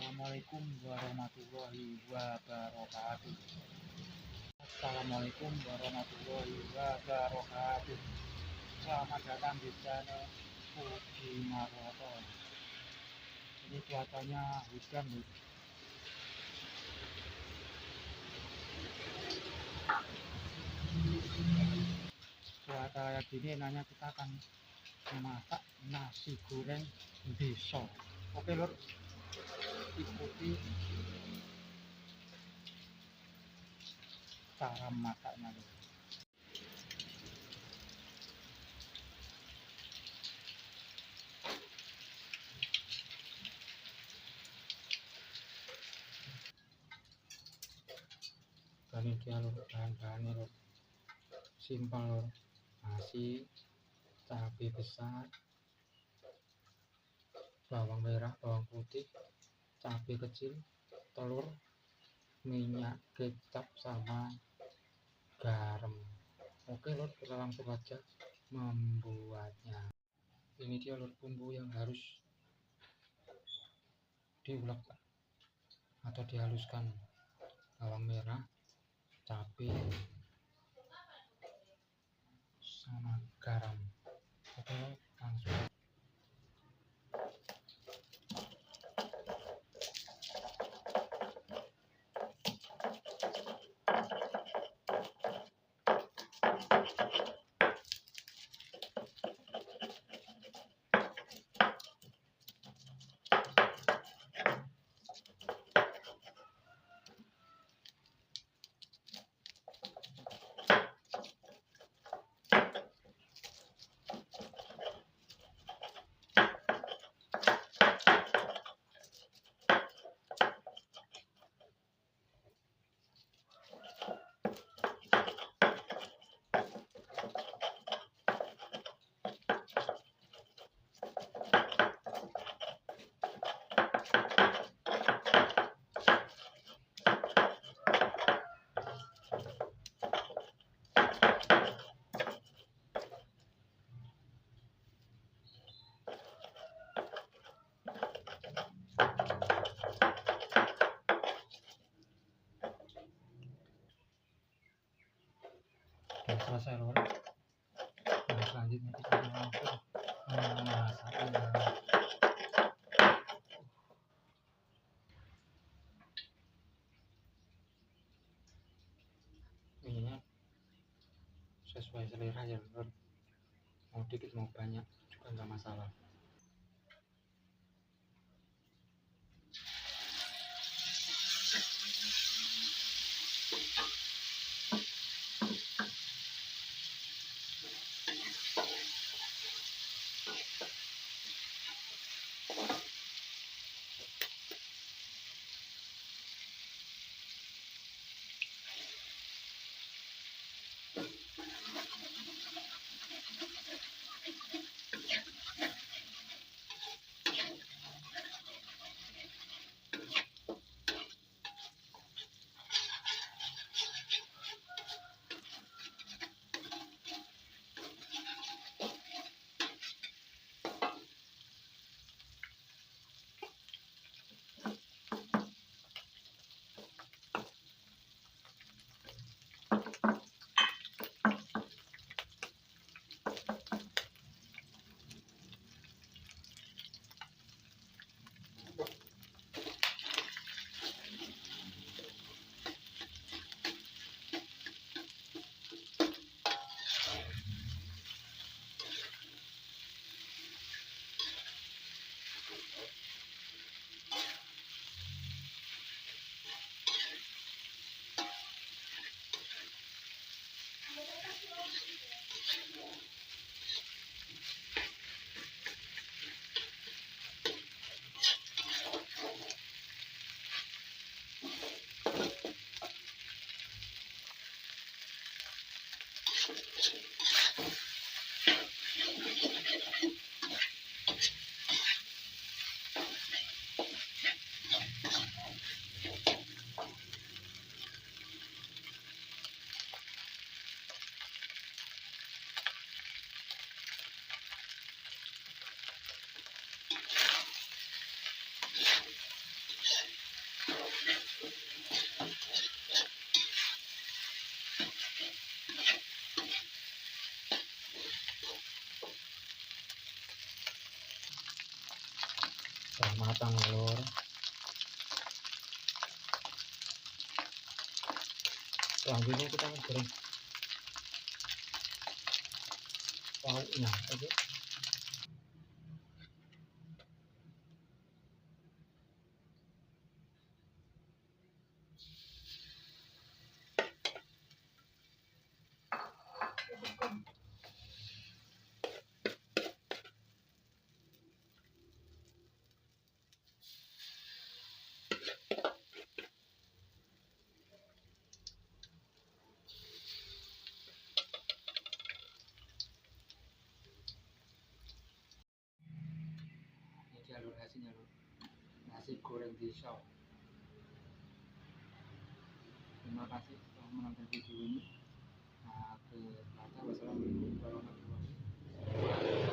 Assalamualaikum warahmatullahi wabarakatuh. Assalamualaikum warahmatullahi wabarakatuh. Selamat datang di channel Puji Maroto. Ini cuacanya hujan nih. Cuaca kayak gini nanya kita akan memasak nasi goreng desa. Oke lur, ikuti cara masaknya lur. Ini dia lur, bahan-bahannya lur, simpel lur. Nasi, cabai besar, bawang merah, bawang putih, cabai kecil, telur, minyak, kecap, sama garam. Oke lur, kita langsung aja membuatnya. Ini dia lur, bumbu yang harus diulek atau dihaluskan: bawang merah, cabai, sama garam. Oke, langsung. Sudah selesai lur. Nah, selanjutnya kita langsung memasaknya. Minyak sesuai selera ya lur, mau dikit mau banyak juga nggak masalah. matang ya lor. Selanjutnya kita akan goreng lauknya. Oke. Ini jalur hasilnya lor, nasi goreng di shop. Terima kasih telah menonton video ini. Nah, wassalamualaikum warahmatullahi wabarakatuh.